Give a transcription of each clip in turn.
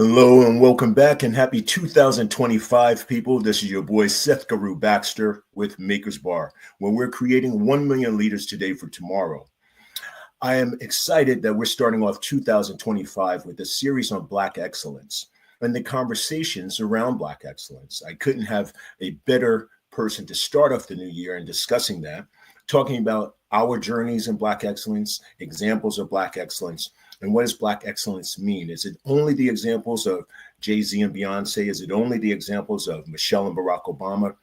Hello and welcome back and happy 2025, people. This is your boy Seth Guru Baxter with Maker's Bar, where we're creating 1 million leaders today for tomorrow. I am excited that we're starting off 2025 with a series on Black excellence and the conversations around Black excellence. I couldn't have a better person to start off the new year in discussing that, talking about our journeys in Black excellence, examples of Black excellence. And what does Black excellence mean? Is it only the examples of Jay-Z and Beyonce? Is it only the examples of Michelle and Barack Obama?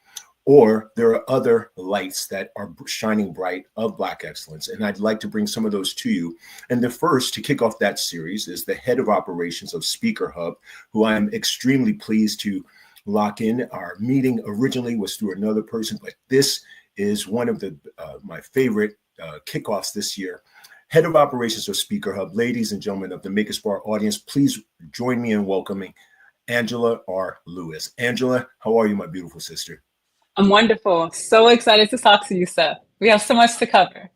Or there are other lights that are shining bright of Black excellence. And I'd like to bring some of those to you. And the first to kick off that series is the head of operations of Speaker Hub, who I am extremely pleased to lock in. Our meeting originally was through another person, but this is one of my favorite kickoffs this year. Head of Operations of Speaker Hub, ladies and gentlemen of the Maker's Bar audience, please join me in welcoming Angela R. Lewis. Angela, how are you, my beautiful sister? I'm wonderful. So excited to talk to you, Seth. We have so much to cover.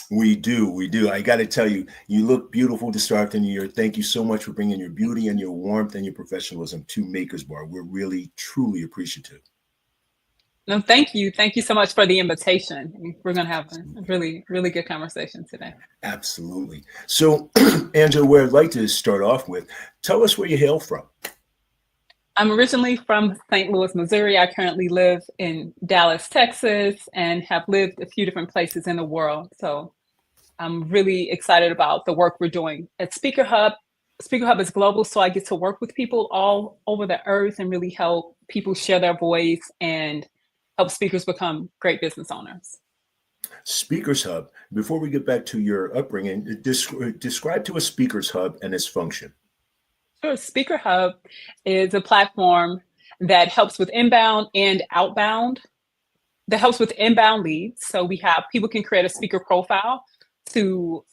We do. I got to tell you, you look beautiful to start the new year. Thank you so much for bringing your beauty and your warmth and your professionalism to Maker's Bar. We're really, truly appreciative. No, thank you. Thank you so much for the invitation. We're going to have a really, really good conversation today. Absolutely. So, Angela, where I'd like to start off with, tell us where you hail from. I'm originally from St. Louis, Missouri. I currently live in Dallas, Texas, and have lived a few different places in the world. So I'm really excited about the work we're doing at Speaker Hub. Speaker Hub is global, so I get to work with people all over the earth and really help people share their voice and help speakers become great business owners. Speakers Hub, before we get back to your upbringing, describe to us Speakers Hub and its function. Sure. Speaker Hub is a platform that helps with inbound and outbound, that helps with inbound leads. So people can create a speaker profile to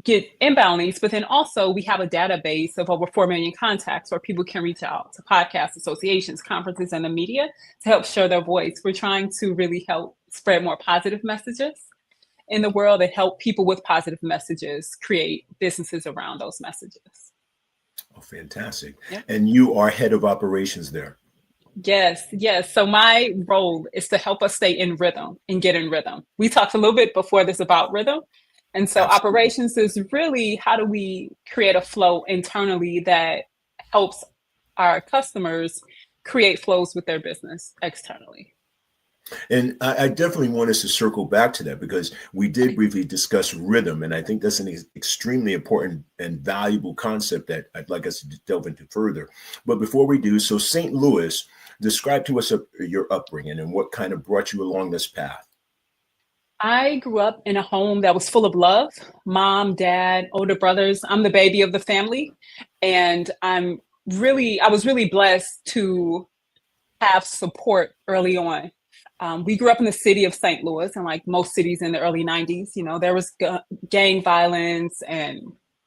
get inbound leads, but then also we have a database of over 4 million contacts where people can reach out to podcasts, associations, conferences, and the media to help share their voice. We're trying to really help spread more positive messages in the world and help people with positive messages create businesses around those messages. Oh, fantastic. Yep. And you are head of operations there. Yes. So my role is to help us stay in rhythm and get in rhythm. We talked a little bit before this about rhythm. And so Absolutely. Operations is really how do we create a flow internally that helps our customers create flows with their business externally. And I definitely want us to circle back to that because we did briefly discuss rhythm. And I think that's an extremely important and valuable concept that I'd like us to delve into further. But before we do, so St. Louis, describe to us your upbringing and what kind of brought you along this path. I grew up in a home that was full of love, mom, dad, older brothers. I'm the baby of the family. And I was really blessed to have support early on. We grew up in the city of St. Louis, and like most cities in the early 90s, there was gang violence and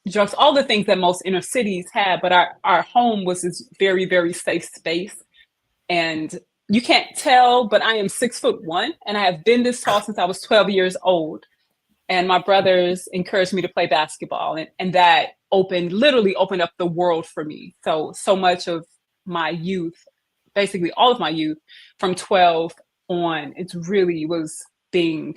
drugs, all the things that most inner cities had. But our home was this very, very safe space. And you can't tell, but I am 6'1", and I have been this tall since I was 12 years old. And my brothers encouraged me to play basketball, and that literally opened up the world for me. So much of my youth, basically all of my youth from 12 on, it really was being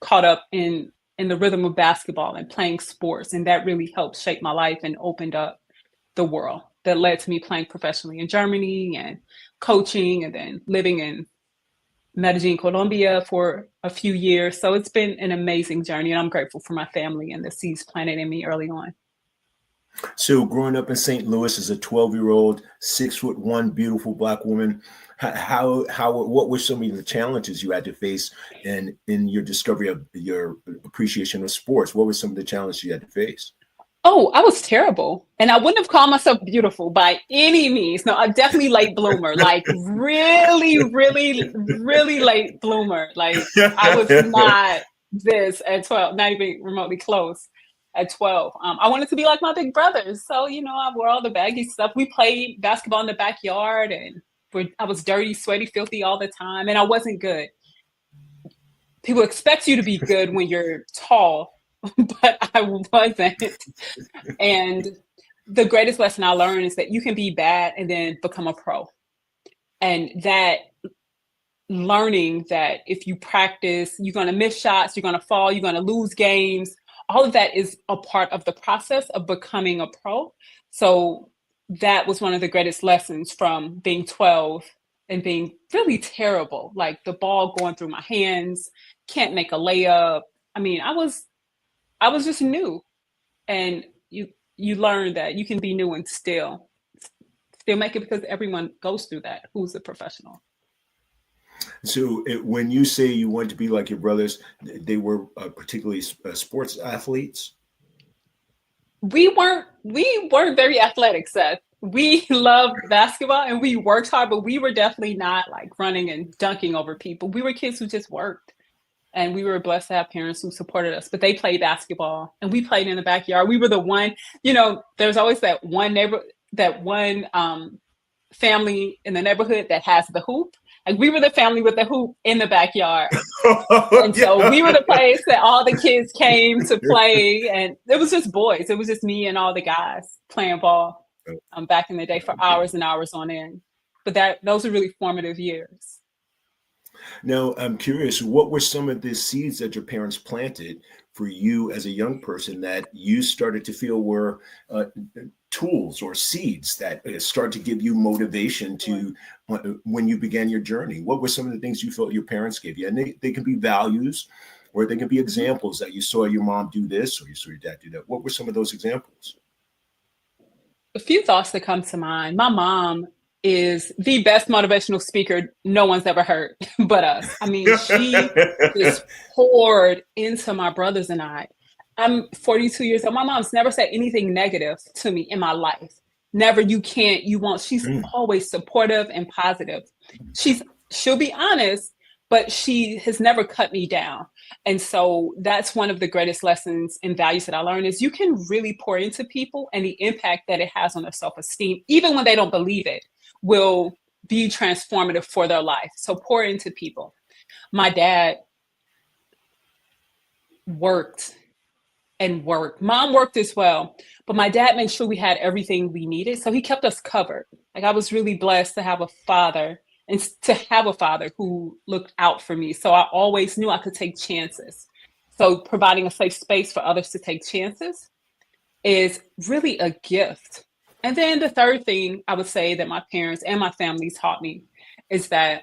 caught up in the rhythm of basketball and playing sports. And that really helped shape my life and opened up the world that led to me playing professionally in Germany and coaching and then living in Medellin, Colombia for a few years. So it's been an amazing journey, and I'm grateful for my family and the seeds planted in me early on. So growing up in St. Louis as a 12-year-old, 6'1", beautiful Black woman, what were some of the challenges you had to face in your discovery of your appreciation of sports? What were some of the challenges you had to face? Oh, I was terrible. And I wouldn't have called myself beautiful by any means. No, I'm definitely late bloomer, like really, really, really late bloomer. Like I was not this at 12, not even remotely close at 12. I wanted to be like my big brothers. So, I wore all the baggy stuff. We played basketball in the backyard, and I was dirty, sweaty, filthy all the time. And I wasn't good. People expect you to be good when you're tall, but I wasn't. And the greatest lesson I learned is that you can be bad and then become a pro. And that learning that if you practice, you're going to miss shots, you're going to fall, you're going to lose games. All of that is a part of the process of becoming a pro. So that was one of the greatest lessons from being 12 and being really terrible. Like the ball going through my hands, can't make a layup. I mean, I was just new. And you learn that you can be new and still make it, because everyone goes through that who's a professional. So when you say you want to be like your brothers, they were particularly sports athletes? We weren't very athletic, Seth. We loved basketball and we worked hard, but we were definitely not like running and dunking over people. We were kids who just worked. And we were blessed to have parents who supported us, but they played basketball and we played in the backyard. We were the one, there's always that one family in the neighborhood that has the hoop. Like we were the family with the hoop in the backyard. And so we were the place that all the kids came to play. And it was just boys. It was just me and all the guys playing ball back in the day for hours and hours on end. But those are really formative years. Now, I'm curious, what were some of the seeds that your parents planted for you as a young person that you started to feel were tools or seeds that start to give you motivation to when you began your journey? What were some of the things you felt your parents gave you? And they can be values, or they can be examples that you saw your mom do this or you saw your dad do that. What were some of those examples? A few thoughts that come to mind. My mom is the best motivational speaker no one's ever heard but us. I mean, she just poured into my brothers and I. I'm 42 years old. My mom's never said anything negative to me in my life. Never, you can't, you won't. She's always supportive and positive. She'll be honest, but she has never cut me down. And so that's one of the greatest lessons and values that I learned is you can really pour into people, and the impact that it has on their self-esteem, even when they don't believe it, will be transformative for their life. So pour into people. My dad worked and worked. Mom worked as well, but my dad made sure we had everything we needed. So he kept us covered. Like I was really blessed to have a father who looked out for me. So I always knew I could take chances. So providing a safe space for others to take chances is really a gift. And then the third thing I would say that my parents and my family taught me is that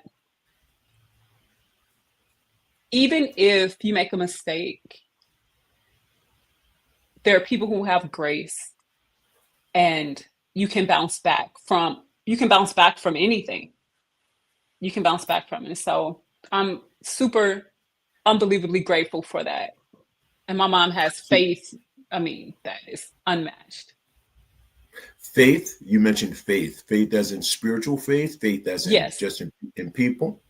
even if you make a mistake, there are people who have grace, and you can bounce back from anything. You can bounce back from it. So I'm super unbelievably grateful for that. And my mom has faith. I mean, that is unmatched. Faith, you mentioned faith. Faith as in spiritual faith, faith as in yes. just in people.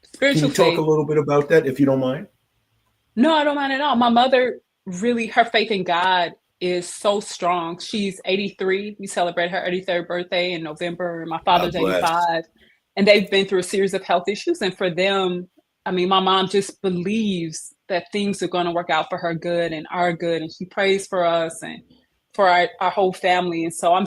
Spiritual faith. Can you talk a little bit about that, if you don't mind? No, I don't mind at all. My mother, really, her faith in God is so strong. She's 83. We celebrate her 83rd birthday in November. And my father's 85. And they've been through a series of health issues. And for them, I mean, my mom just believes that things are going to work out for her good and our good. And she prays for us and for our whole family. And so I'm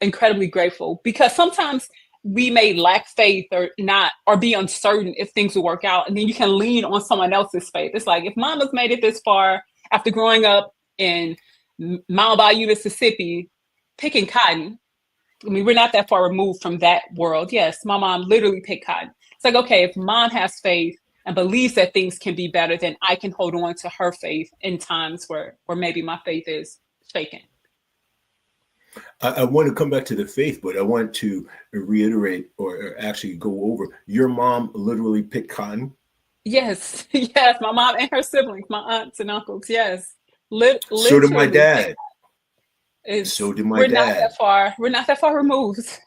incredibly grateful, because sometimes we may lack faith or be uncertain if things will work out. And then you can lean on someone else's faith. It's like, if mama's made it this far after growing up in Mount Bayou, Mississippi, picking cotton. I mean, we're not that far removed from that world. Yes, my mom literally picked cotton. It's like, okay, if mom has faith and believes that things can be better, then I can hold on to her faith in times where maybe my faith is shaken. I want to come back to the faith, but I want to reiterate or actually go over. Your mom literally picked cotton? Yes. Yes. My mom and her siblings, my aunts and uncles. Yes. So did my dad. So did my dad. We're not that far removed.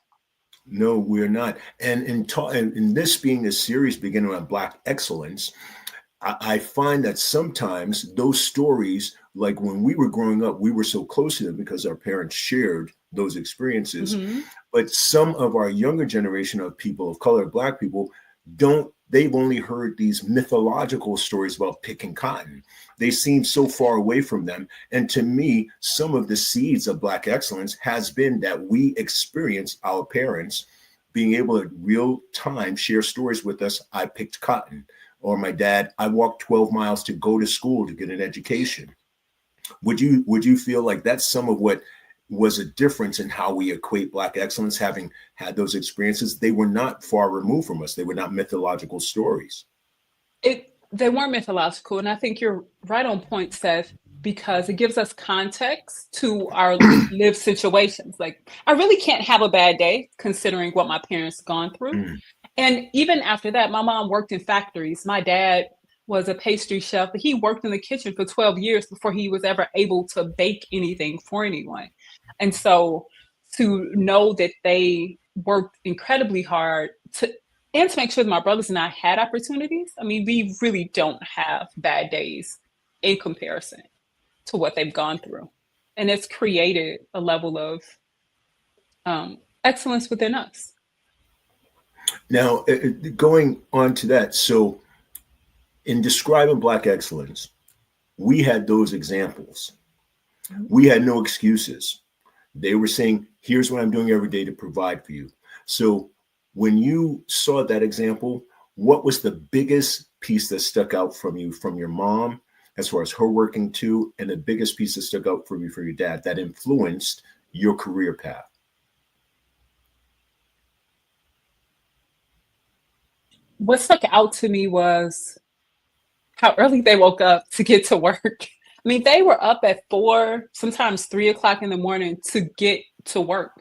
No, we're not. And in this being a series beginning on Black excellence, I find that sometimes those stories, like when we were growing up, we were so close to them because our parents shared those experiences. Mm-hmm. But some of our younger generation of people of color, Black people, don't they've only heard these mythological stories about picking cotton. They seem so far away from them. And to me, some of the seeds of Black excellence has been that we experience our parents being able to real time share stories with us. I picked cotton, or my dad, I walked 12 miles to go to school to get an education. Would you feel like that's some of what was a difference in how we equate Black excellence, having had those experiences? They were not far removed from us. They were not mythological stories. They weren't mythological, and I think you're right on point, Seth, because it gives us context to our lived situations. Like, I really can't have a bad day considering what my parents gone through. Mm. And even after that, my mom worked in factories. My dad was a pastry chef, but he worked in the kitchen for 12 years before he was ever able to bake anything for anyone. And so to know that they worked incredibly hard to make sure that my brothers and I had opportunities. I mean, we really don't have bad days in comparison to what they've gone through. And it's created a level of excellence within us. Now, going on to that, so in describing Black excellence, we had those examples. We had no excuses. They were saying, here's what I'm doing every day to provide for you. So when you saw that example, what was the biggest piece that stuck out from you, from your mom, as far as her working too, and the biggest piece that stuck out for you, for your dad, that influenced your career path? What stuck out to me was how early they woke up to get to work. I mean, they were up at 4, sometimes 3 o'clock in the morning to get to work,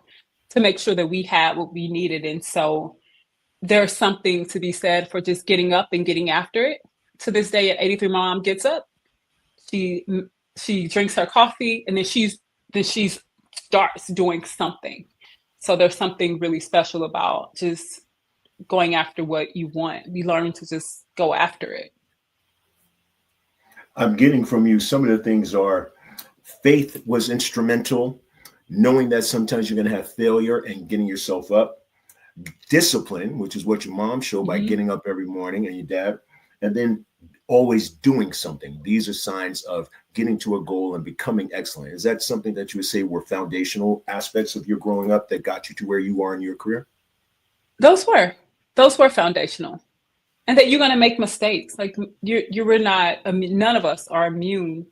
to make sure that we had what we needed. And so there's something to be said for just getting up and getting after it. To this day, at 83, my mom gets up, she she drinks her coffee, and then she starts doing something. So there's something really special about just going after what you want. We learn to just go after it. I'm getting from you, some of the things are faith was instrumental, knowing that sometimes you're going to have failure and getting yourself up. Discipline, which is what your mom showed by Mhm. getting up every morning, and your dad, and then always doing something. These are signs of getting to a goal and becoming excellent. Is that something that you would say were foundational aspects of your growing up that got you to where you are in your career? Those were those were foundational, and that you're going to make mistakes. Like you were not. None of us are immune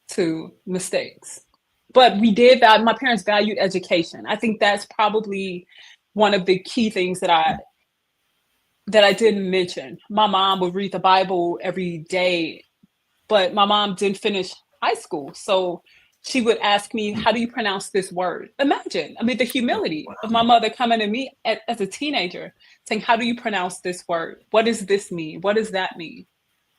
to mistakes, but we did that. My parents valued education. I think that's probably one of the key things that I didn't mention. My mom would read the Bible every day, but my mom didn't finish high school. So she would ask me, how do you pronounce this word? Imagine, I mean, the Oh, humility of my wow. mother coming to me as a teenager saying, how do you pronounce this word? What does this mean? What does that mean?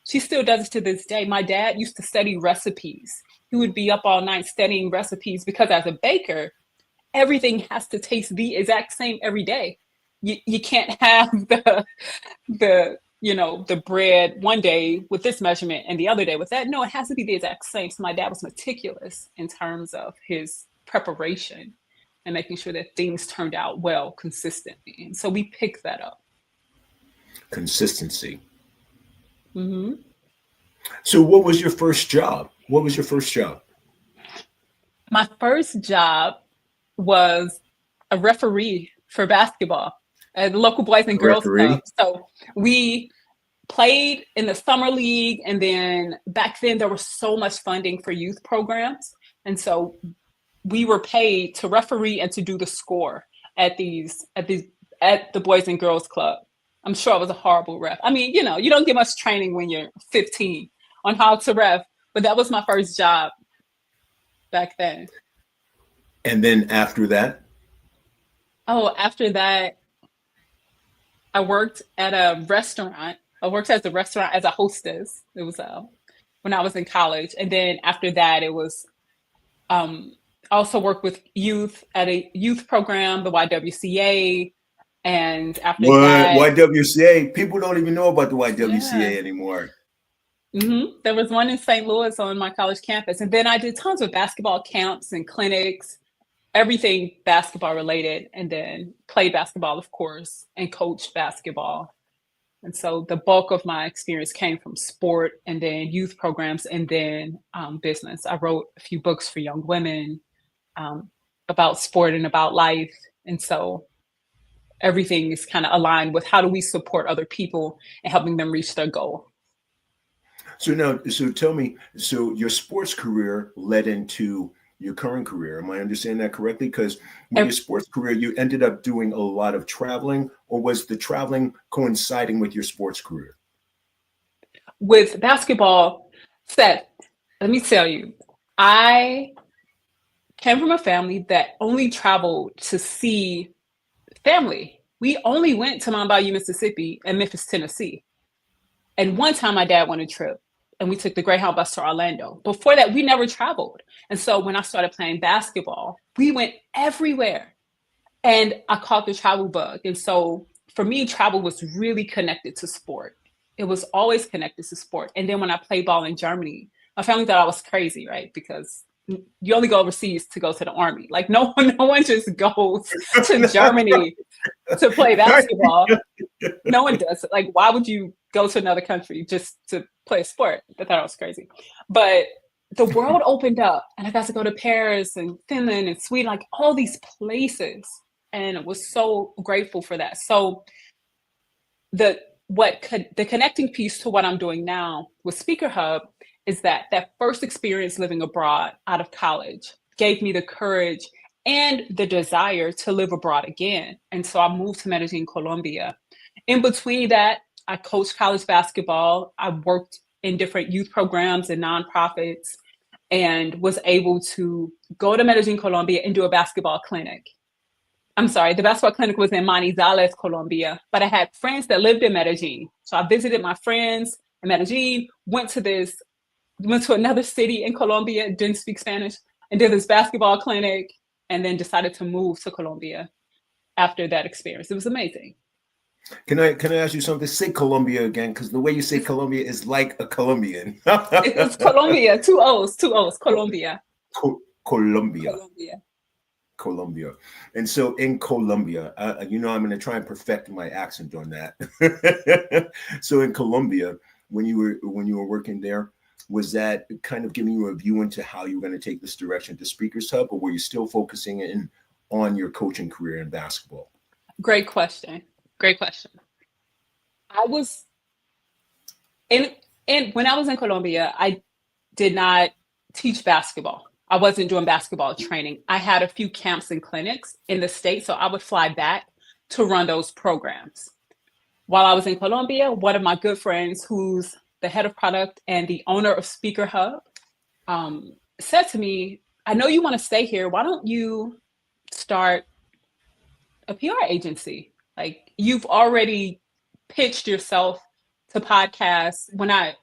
She still does it to this day. My dad used to study recipes. He would be up all night studying recipes because as a baker, everything has to taste the exact same every day. You can't have the bread one day with this measurement and the other day with that. No, it has to be the exact same. So my dad was meticulous in terms of his preparation and making sure that things turned out well consistently. And so we picked that up. Consistency. Hmm. So, what was your first job? What was your first job? My first job was a referee for basketball at the local Boys and A Girls Club. referee? So we played in the summer league, and then back then there was so much funding for youth programs, and so we were paid to referee and to do the score at the Boys and Girls Club. I'm sure I was a horrible ref. I mean, you don't get much training when you're 15 on how to ref, but that was my first job back then. And then after that, Oh, after that, I worked at a restaurant. I worked at the restaurant as a hostess. It was when I was in college, and then after that, it was um, I also worked with youth at a youth program, the YWCA, and after what that, YWCA? People don't even know about the yeah, YWCA anymore. there was one in St. Louis on my college campus, and then I did tons of basketball camps and clinics, everything basketball related, and then played basketball, of course, and coached basketball. And so the bulk of my experience came from sport and then youth programs and then business. I wrote a few books for young women about sport and about life. And so everything is kind of aligned with how do we support other people and helping them reach their goal. So tell me, so your sports career led into your current career. Am I understanding that correctly? Because with your sports career, you ended up doing a lot of traveling, or was the traveling coinciding with your sports career? With basketball, Seth, let me tell you, I came from a family that only traveled to see family. We only went to Mount Bayou, Mississippi and Memphis, Tennessee. And one time my dad went on a trip and we took the Greyhound bus to Orlando. Before that, we never traveled. And so when I started playing basketball, we went everywhere. And I caught the travel bug. And so for me, travel was really connected to sport. It was always connected to sport. And then when I played ball in Germany, my family thought I was crazy, right? Because you only go overseas to go to the army. Like no one just goes to Germany to play basketball. No one does. Like, why would you go to another country just to play a sport? They thought I was crazy. But the world opened up and I got to go to Paris and Finland and Sweden, like all these places. And I was so grateful for that. So the connecting piece to what I'm doing now with Speaker Hub is that first experience living abroad out of college gave me the courage and the desire to live abroad again. And so I moved to Medellin, Colombia. In between that, I coached college basketball. I worked in different youth programs and nonprofits and was able to go to Medellin, Colombia and do a basketball clinic. I'm sorry, the basketball clinic was in Manizales, Colombia, but I had friends that lived in Medellin. So I visited my friends in Medellin, went to another city in Colombia, didn't speak Spanish, and did this basketball clinic, and then decided to move to Colombia after that experience. It was amazing. Can I ask you something? Say Colombia again, because the way you say Colombia is like a Colombian. It's Colombia, two O's, Colombia. Colombia. Colombia. And so in Colombia, I'm going to try and perfect my accent on that. So in Colombia, when you were working there, was that kind of giving you a view into how you were going to take this direction to Speakers Hub, or were you still focusing in on your coaching career in basketball? Great question. I was when I was in Colombia, I did not teach basketball. I wasn't doing basketball training. I had a few camps and clinics in the States, so I would fly back to run those programs. While I was in Colombia, one of my good friends, who's the head of product and the owner of Speaker Hub, said to me, I know you want to stay here. Why don't you start a PR agency? Like, you've already pitched yourself to podcasts. When I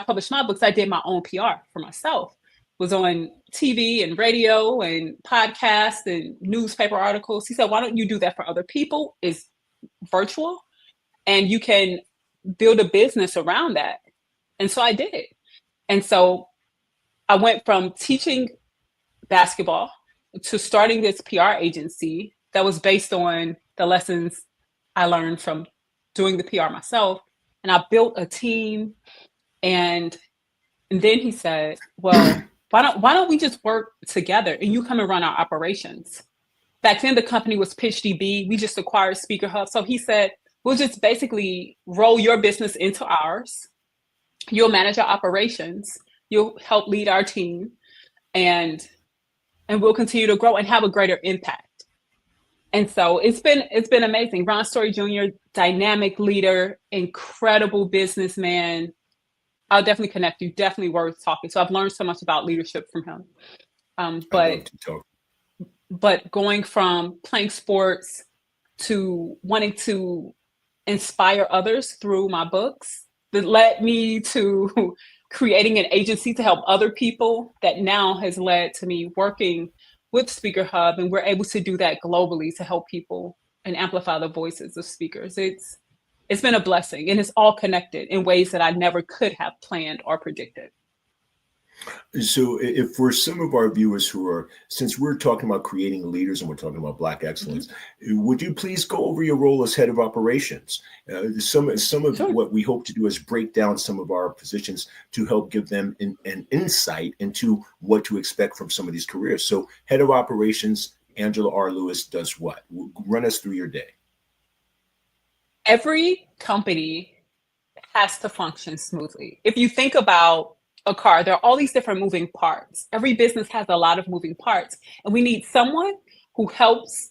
published my books, I did my own PR for myself. Was on TV and radio and podcasts and newspaper articles. He said, why don't you do that for other people? It's virtual and you can build a business around that. And so I did it. And so I went from teaching basketball to starting this PR agency that was based on the lessons I learned from doing the PR myself. And I built a team. And then he said, well, why don't we just work together and you come and run our operations? Back then the company was PitchDB. We just acquired Speaker Hub. So he said, we'll just basically roll your business into ours. You'll manage our operations. You'll help lead our team and we'll continue to grow and have a greater impact. And so it's been amazing. Ron Story Jr., dynamic leader, incredible businessman. I'll definitely connect you. Definitely worth talking. So I've learned so much about leadership from him. But going from playing sports to wanting to inspire others through my books, that led me to creating an agency to help other people, that now has led to me working with Speaker Hub. And we're able to do that globally to help people and amplify the voices of speakers. It's been a blessing, and it's all connected in ways that I never could have planned or predicted. So, if for some of our viewers who are, since we're talking about creating leaders and we're talking about Black Mhm. excellence, would you please go over your role as head of operations? Some of Sure. what we hope to do is break down some of our positions to help give them an insight into what to expect from some of these careers. So, head of operations, Angela R. Lewis does what? Run us through your day. Every company has to function smoothly. If you think about a car, there are all these different moving parts. Every business has a lot of moving parts, and we need someone who helps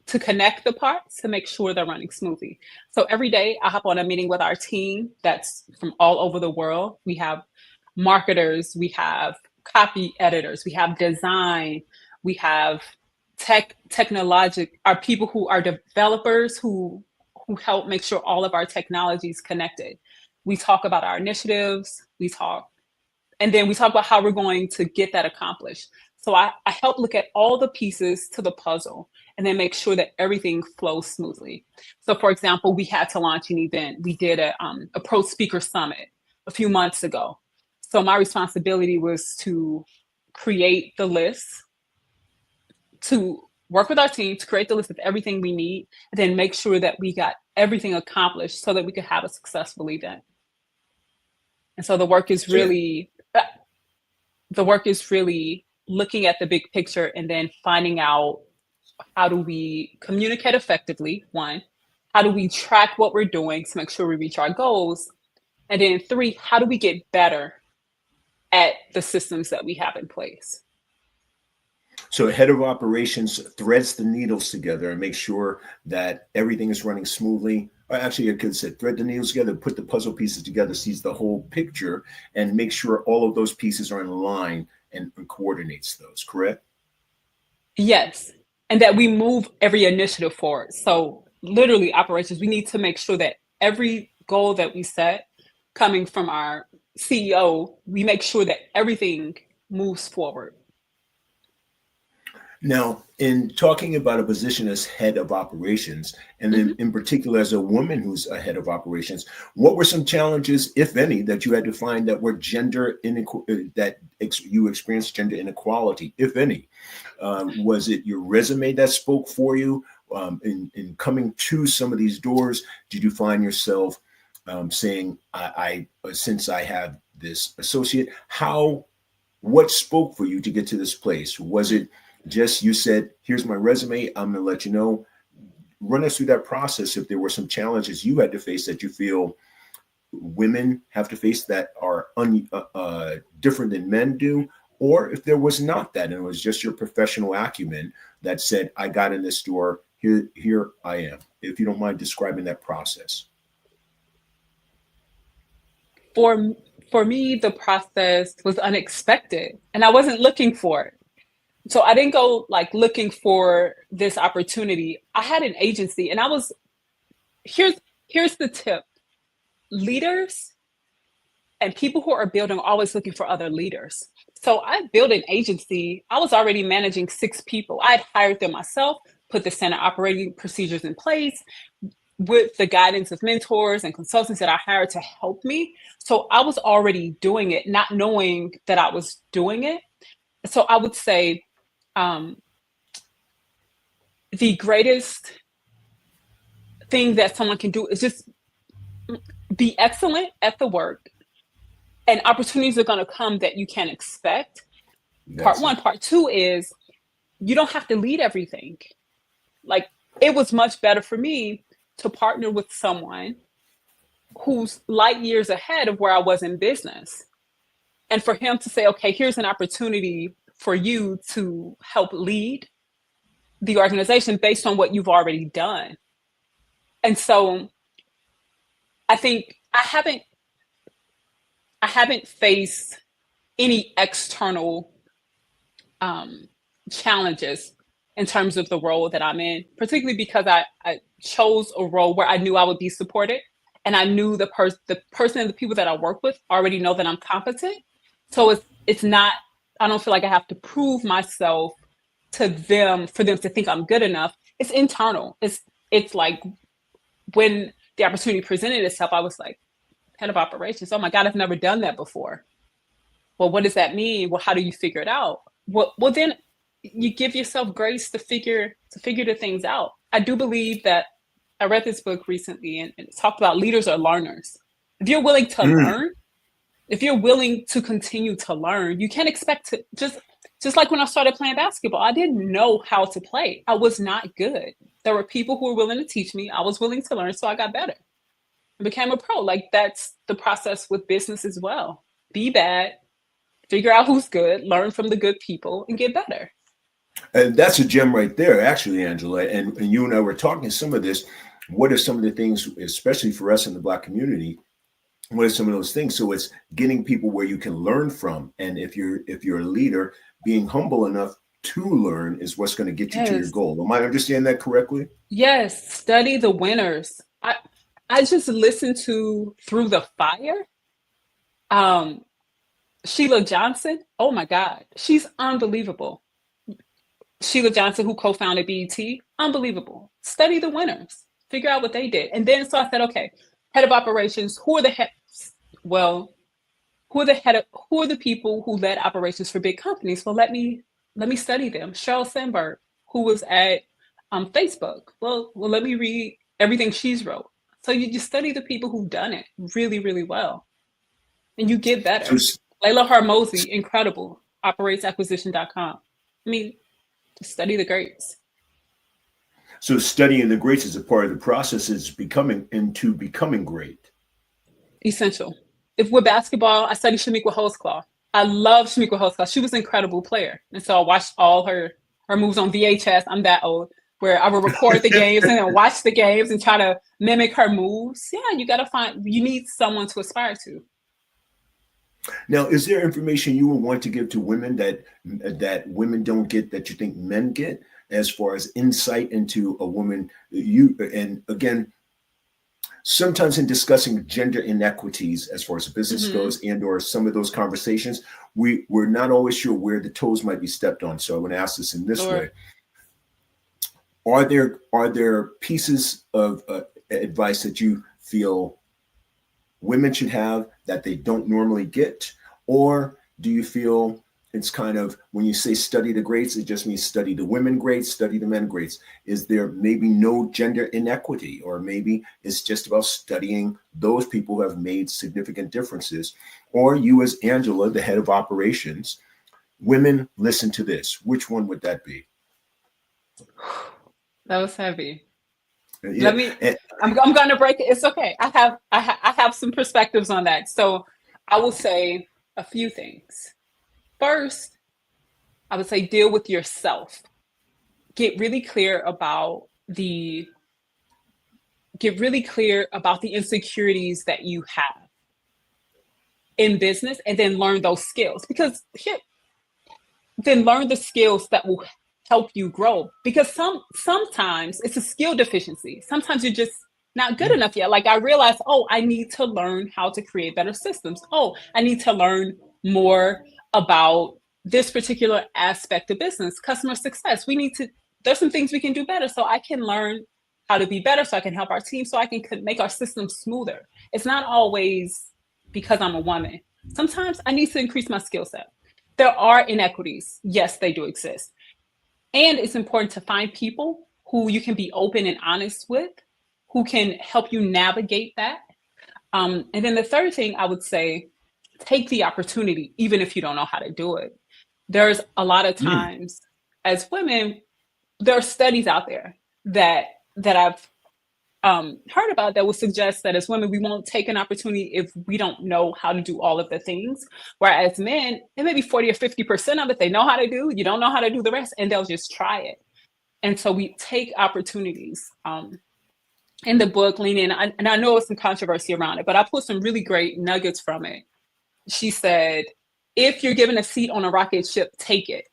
to connect the parts to make sure they're running smoothly. So every day I hop on a meeting with our team that's from all over the world. We have marketers, we have copy editors, we have design, we have technologic, our people who are developers who help make sure all of our technology is connected. We talk about our initiatives, and then we talk about how we're going to get that accomplished. So I help look at all the pieces to the puzzle and then make sure that everything flows smoothly. So, for example, we had to launch an event. We did a pro speaker summit a few months ago. So my responsibility was to create the list, to work with our team to create the list of everything we need, and then make sure that we got everything accomplished so that we could have a successful event. And so So, the work is really looking at the big picture and then finding out how do we communicate effectively, one, how do we track what we're doing to make sure we reach our goals, and then three, how do we get better at the systems that we have in place. So head of operations threads the needles together and make sure that everything is running smoothly. Or actually, I could say thread the needles together, put the puzzle pieces together, sees the whole picture, and make sure all of those pieces are in line and coordinates those. Correct? Yes, and that we move every initiative forward. So literally operations, we need to make sure that every goal that we set coming from our CEO, we make sure that everything moves forward. Now, in talking about a position as head of operations, and Mhm. in particular as a woman who's a head of operations, what were some challenges, if any, that you had to find that were you experienced gender inequality, if any? Was it your resume that spoke for you? In coming to some of these doors, did you find yourself saying, since I have this associate, what spoke for you to get to this place? Was it just you said, here's my resume, I'm going to let you know? Run us through that process if there were some challenges you had to face that you feel women have to face that are different than men do, or if there was not that and it was just your professional acumen that said, I got in this door, here I am. If you don't mind describing that process. For for me, the process was unexpected and I wasn't looking for it. So I didn't go like looking for this opportunity. I had an agency and I was here's here's the tip. Leaders and people who are building are always looking for other leaders. So I built an agency. I was already managing 6 people. I had hired them myself, put the standard operating procedures in place with the guidance of mentors and consultants that I hired to help me. So I was already doing it, not knowing that I was doing it. So I would say um, the greatest thing that someone can do is just be excellent at the work, and opportunities are going to come that you can't expect. Part That's one. it. Part two is you don't have to lead everything. Like, it was much better for me to partner with someone who's light years ahead of where I was in business. And for him to say, okay, here's an opportunity for you to help lead the organization based on what you've already done. And so I think I haven't faced any external um, challenges in terms of the role that I'm in, particularly because I chose a role where I knew I would be supported, and I knew the person and the people that I work with already know that I'm competent. So it's not. I don't feel like I have to prove myself to them for them to think I'm good enough. It's internal. It's like when the opportunity presented itself, I was like, head of operations. Oh my God, I've never done that before. Well, what does that mean? Well, how do you figure it out? Well, then you give yourself grace to figure the things out. I do believe that I read this book recently, and it talked about leaders are learners. If you're willing to Mm. learn, if you're willing to continue to learn, you can't expect to just like when I started playing basketball, I didn't know how to play. I was not good. There were people who were willing to teach me. I was willing to learn, so I got better. I became a pro. Like that's the process with business as well. Be bad, figure out who's good, learn from the good people, and get better. And that's a gem right there, actually, Angela. And you and I were talking some of this. What are some of the things, especially for us in the Black community? What are some of those things? So it's getting people where you can learn from, and if you're a leader, being humble enough to learn is what's going to get you to your Yes. goal. Am I understanding that correctly? Yes. Study the winners. I just listened to Through the Fire. Um, Sheila Johnson. Oh my God. She's unbelievable. Sheila Johnson, who co-founded BET, unbelievable. Study the winners, figure out what they did. And then so I said, okay, head of operations, who are the well, who are the people who led operations for big companies? Well, let me study them. Sheryl Sandberg, who was at Facebook. Well, let me read everything she's wrote. So you just study the people who've done it really, really well, and you get So, better. Layla Harmozy, incredible, operatesacquisition.com. I mean, just study the greats. so studying the greats is a part of the process. Is becoming great. Essential. If with basketball, I studied Shamiqua Holdsclaw. I love Shamiqua Holdsclaw. She was an incredible player. And so I watched all her moves on VHS. I'm that old, where I would record the games and then watch the games and try to mimic her moves. Yeah, you need someone to aspire to. Now, is there information you would want to give to women that women don't get that you think men get, as far as insight into a woman? You and again, sometimes in discussing gender inequities as far as business Mm-hmm. goes, and or some of those conversations, we're not always sure where the toes might be stepped on. So I want to ask this in this Sure. way: Are there pieces of advice that you feel women should have that they don't normally get? Or do you feel it's kind of, when you say study the greats, it just means study the women greats, study the men greats? Is there maybe no gender inequity, or maybe it's just about studying those people who have made significant differences? Or you, as Angela, the head of operations, women, listen to this. Which one would that be? That was heavy. Yeah. Let me. I'm going to break it. It's okay. I have some perspectives on that. So I will say a few things. First, I would say deal with yourself. Get really clear about the insecurities that you have in business, and then learn those skills, because then learn the skills that will help you grow, because sometimes it's a skill deficiency. Sometimes you're just not good enough yet. Like I realized, oh, I need to learn how to create better systems. Oh, I need to learn more about this particular aspect of business, customer success. There's some things we can do better, so I can learn how to be better, so I can help our team, so I can make our system smoother. It's not always because I'm a woman. Sometimes I need to increase my skill set. There are inequities. Yes, they do exist. And it's important to find people who you can be open and honest with, who can help you navigate that. And then the third thing I would say, take the opportunity, even if you don't know how to do it. There's a lot of Mm. times as women, there are studies out there that I've heard about that would suggest that as women, we won't take an opportunity if we don't know how to do all of the things. Whereas men, it may be 40 or 50% of it they know how to do. You don't know how to do the rest, and they'll just try it. And so we take opportunities. In the book, Lean In, and I know there's some controversy around it, but I pulled some really great nuggets from it. She said, if you're given a seat on a rocket ship, take it.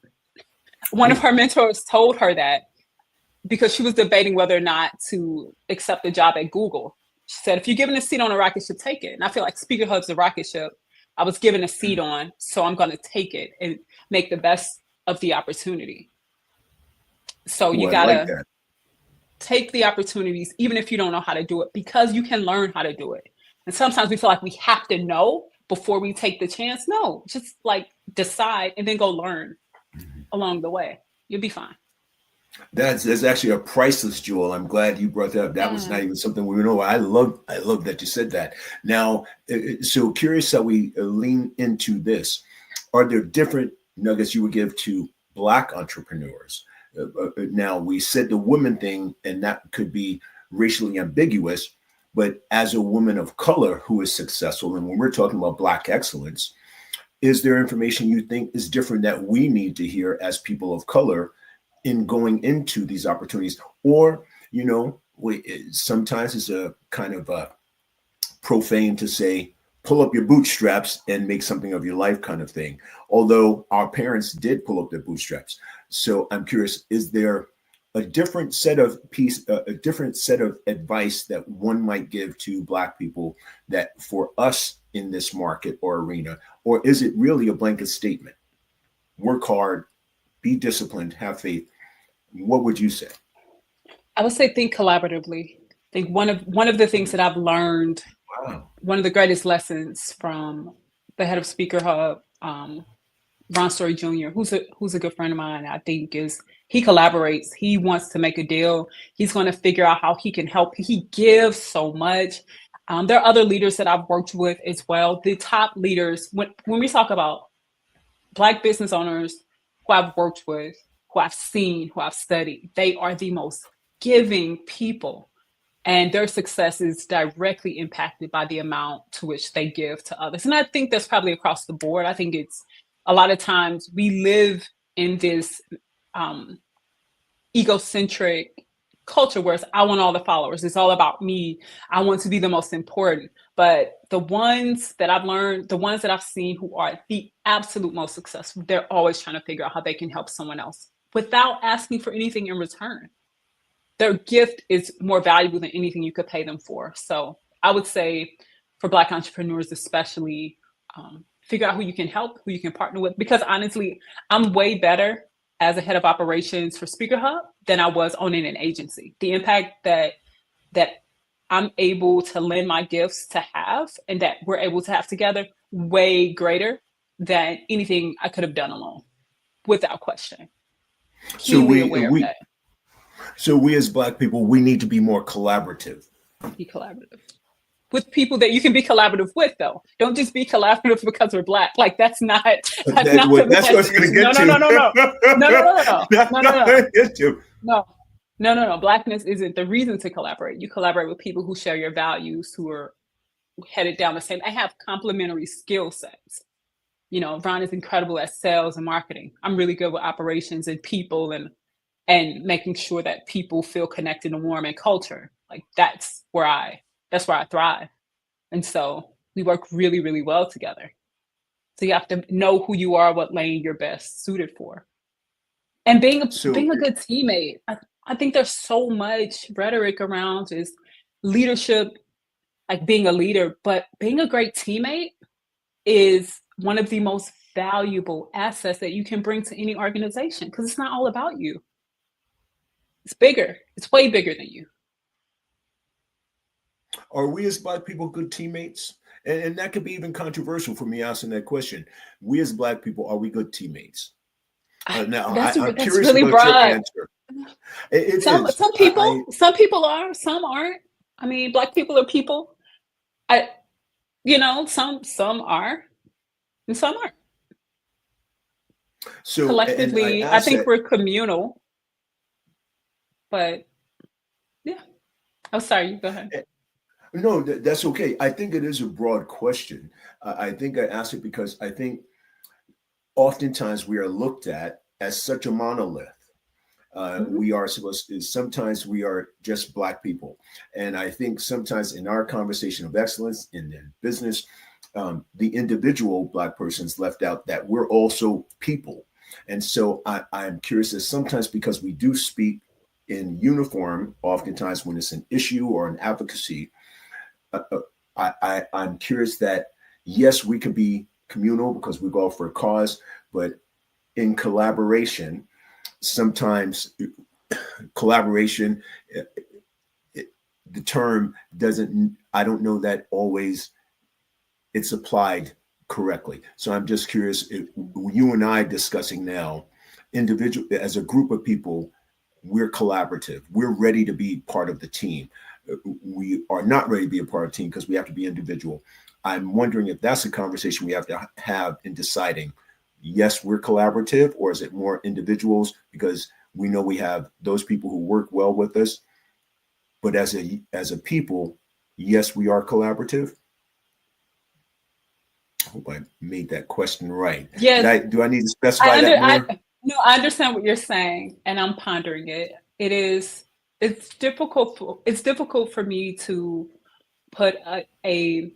One of her mentors told her that because she was debating whether or not to accept a job at Google. She said, if you're given a seat on a rocket ship, take it. And I feel like Speaker Hub's a rocket ship I was given a seat on, so I'm going to take it and make the best of the opportunity. So you I got like to that. take the opportunities, even if you don't know how to do it, because you can learn how to do it. And sometimes we feel like we have to know, before we take the chance. No, just like decide and then go learn along the way. You'll be fine. That's actually a priceless jewel. I'm glad you brought that up. That was not even something we know. I love that you said that. Now, so curious how we lean into this. Are there different nuggets you would give to Black entrepreneurs? Now, we said the women thing, and that could be racially ambiguous, but as a woman of color who is successful, and when we're talking about Black excellence, is there information you think is different that we need to hear as people of color in going into these opportunities? Or, sometimes it's a kind of a profane to say, pull up your bootstraps and make something of your life kind of thing. Although our parents did pull up their bootstraps. So I'm curious, is there a different set of advice that one might give to Black people that for us in this market or arena, or is it really a blanket statement? Work hard, be disciplined, have faith. What would you say? I would say think collaboratively. I think one of the things that I've learned, one of the greatest lessons from the head of Speaker Hub, Ron Story Jr., who's a good friend of mine, I think, is he collaborates. He wants to make a deal. He's going to figure out how he can help. He gives so much. There are other leaders that I've worked with as well. The top leaders, when we talk about Black business owners who I've worked with, who I've seen, who I've studied, they are the most giving people. And their success is directly impacted by the amount to which they give to others. And I think that's probably across the board. I think it's a lot of times we live in this egocentric culture where it's, I want all the followers. It's all about me. I want to be the most important. But the ones that I've learned, the ones that I've seen who are the absolute most successful, they're always trying to figure out how they can help someone else without asking for anything in return. Their gift is more valuable than anything you could pay them for. So I would say for Black entrepreneurs, especially, figure out who you can help, who you can partner with, because honestly, I'm way better as a head of operations for Speaker Hub than I was owning an agency. The impact that I'm able to lend my gifts to have and that we're able to have together, way greater than anything I could have done alone, without question. Keenly aware of that. So we as Black people, we need to be more collaborative. Be collaborative with people that you can be collaborative with, though. Don't just be collaborative because we're Black. Like that's not what it's going to get to. No. Blackness isn't the reason to collaborate. You collaborate with people who share your values, who are headed down the same. I have complementary skill sets. Ron is incredible at sales and marketing. I'm really good with operations and people and making sure that people feel connected and warm, and culture. Like that's where I thrive. And so we work really, really well together. So you have to know who you are, what lane you're best suited for. And being a good teammate. I think there's so much rhetoric around is leadership, like being a leader, but being a great teammate is one of the most valuable assets that you can bring to any organization, because it's not all about you. It's bigger. It's way bigger than you. Are we as Black people good teammates? And that could be even controversial for me asking that question. We as Black people, are we good teammates? Now, I'm curious really about broad. Your answer. Some people are, some aren't. I mean, Black people are people. Some are, and some aren't. So collectively, I think we're communal. But yeah, I'm sorry. Go ahead. No, that's okay. I think it is a broad question. I think I asked it because I think oftentimes we are looked at as such a monolith. We are sometimes we are just Black people. And I think sometimes in our conversation of excellence in business, the individual Black person's left out, that we're also people. And so I'm curious that sometimes, because we do speak in uniform, oftentimes when it's an issue or an advocacy, I'm curious that, yes, we can be communal because we go for a cause, but in collaboration, sometimes collaboration, the term doesn't, I don't know that always it's applied correctly. So I'm just curious, if you and I discussing now, individual as a group of people, we're collaborative. We're ready to be part of the team. We are not ready to be a part of the team because we have to be individual. I'm wondering if that's a conversation we have to have in deciding, yes, we're collaborative, or is it more individuals? Because we know we have those people who work well with us, but as a people, yes, we are collaborative. I hope I made that question right. Yes, Do I need to specify that more? no, I understand what you're saying, and I'm pondering it. It's difficult for me to put a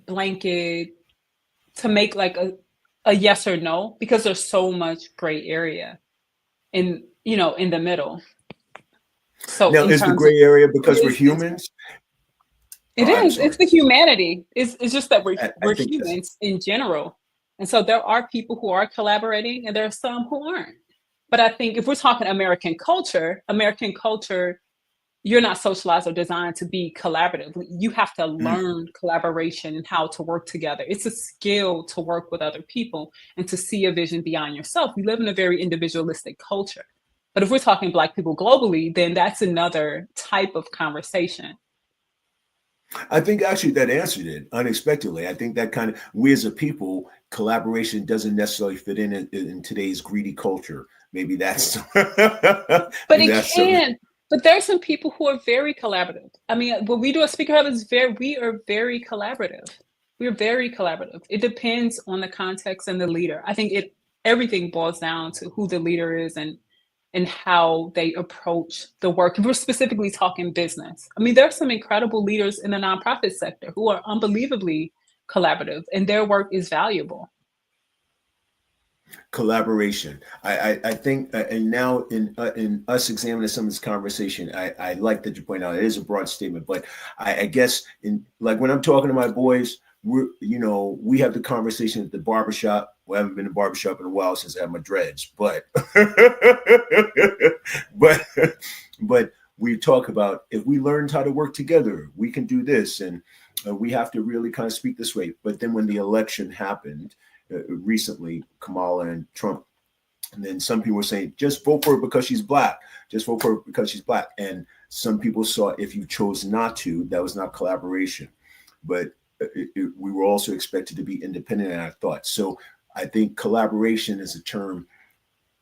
blanket to make like a yes or no, because there's so much gray area in the middle. So Now, in is the terms of gray area because we're it's humans? it Oh, I'm is. It's sorry. the humanity. It's just that I we're think that's humans in general. And so there are people who are collaborating and there are some who aren't. But I think if we're talking American culture, you're not socialized or designed to be collaborative. You have to mm, learn collaboration and how to work together. It's a skill to work with other people and to see a vision beyond yourself. We live in a very individualistic culture. But if we're talking Black people globally, then that's another type of conversation. I think actually that answered it unexpectedly. I think that kind of we as a people, collaboration doesn't necessarily fit in today's greedy culture. Maybe that's But maybe it that's something. can. But there's some people who are very collaborative. I mean, when we do a speaker hub, we are very collaborative. We're very collaborative. It depends on the context and the leader. I think everything boils down to who the leader is and how they approach the work. If we're specifically talking business, I mean, there are some incredible leaders in the nonprofit sector who are unbelievably collaborative, and their work is valuable. Collaboration. I think, and now in us examining some of this conversation, I like that you point out it is a broad statement, but I guess in like when I'm talking to my boys, we have the conversation at the barbershop. Well, I haven't been to barbershop in a while since I had my dreads, but but but we talk about if we learned how to work together, we can do this, and we have to really kind of speak this way. But then when the election happened recently, Kamala and Trump, and then some people were saying, just vote for her because she's Black. Just vote for her because she's Black. And some people saw if you chose not to, that was not collaboration. But we were also expected to be independent in our thoughts. So I think collaboration is a term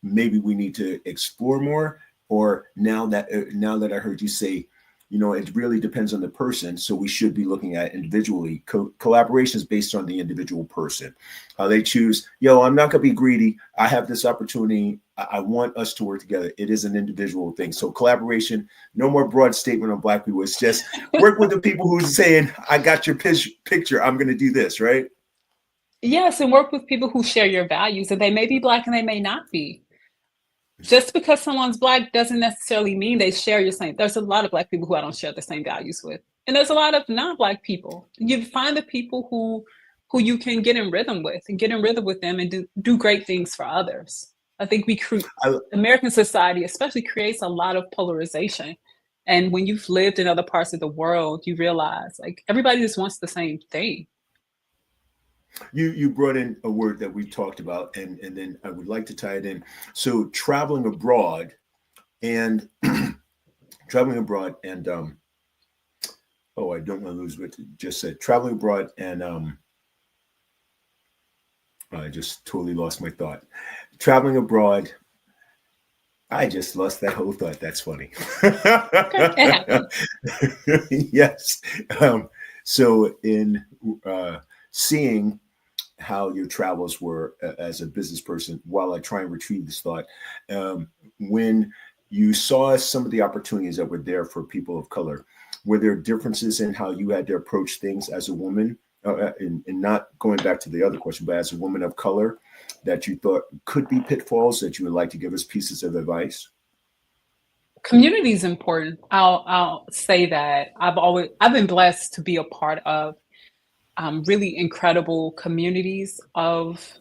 maybe we need to explore more. Or now that I heard you say, it really depends on the person. So we should be looking at individually. Collaboration is based on the individual person. How they choose, I'm not going to be greedy. I have this opportunity. I want us to work together. It is an individual thing. So collaboration, no more broad statement on Black people. It's just work with the people who's saying, I got your picture. I'm going to do this, right? Yes, and work with people who share your values, and they may be Black and they may not be. Just because someone's Black doesn't necessarily mean they share your same. There's a lot of Black people who I don't share the same values with, and there's a lot of non-Black people. You find the people who you can get in rhythm with, and get in rhythm with them, and do great things for others. I think American society, especially, creates a lot of polarization. And when you've lived in other parts of the world, you realize like everybody just wants the same thing. You brought in a word that we've talked about, and then I would like to tie it in. So traveling abroad and traveling abroad and I don't want to lose what you just said. Traveling abroad and I just totally lost my thought. Traveling abroad. I just lost that whole thought. That's funny. Yes. So in seeing how your travels were as a business person, while I try and retrieve this thought, when you saw some of the opportunities that were there for people of color, were there differences in how you had to approach things as a woman? And not going back to the other question, but as a woman of color, that you thought could be pitfalls that you would like to give us pieces of advice? Community is important. I'll say that I've been blessed to be a part of really incredible communities of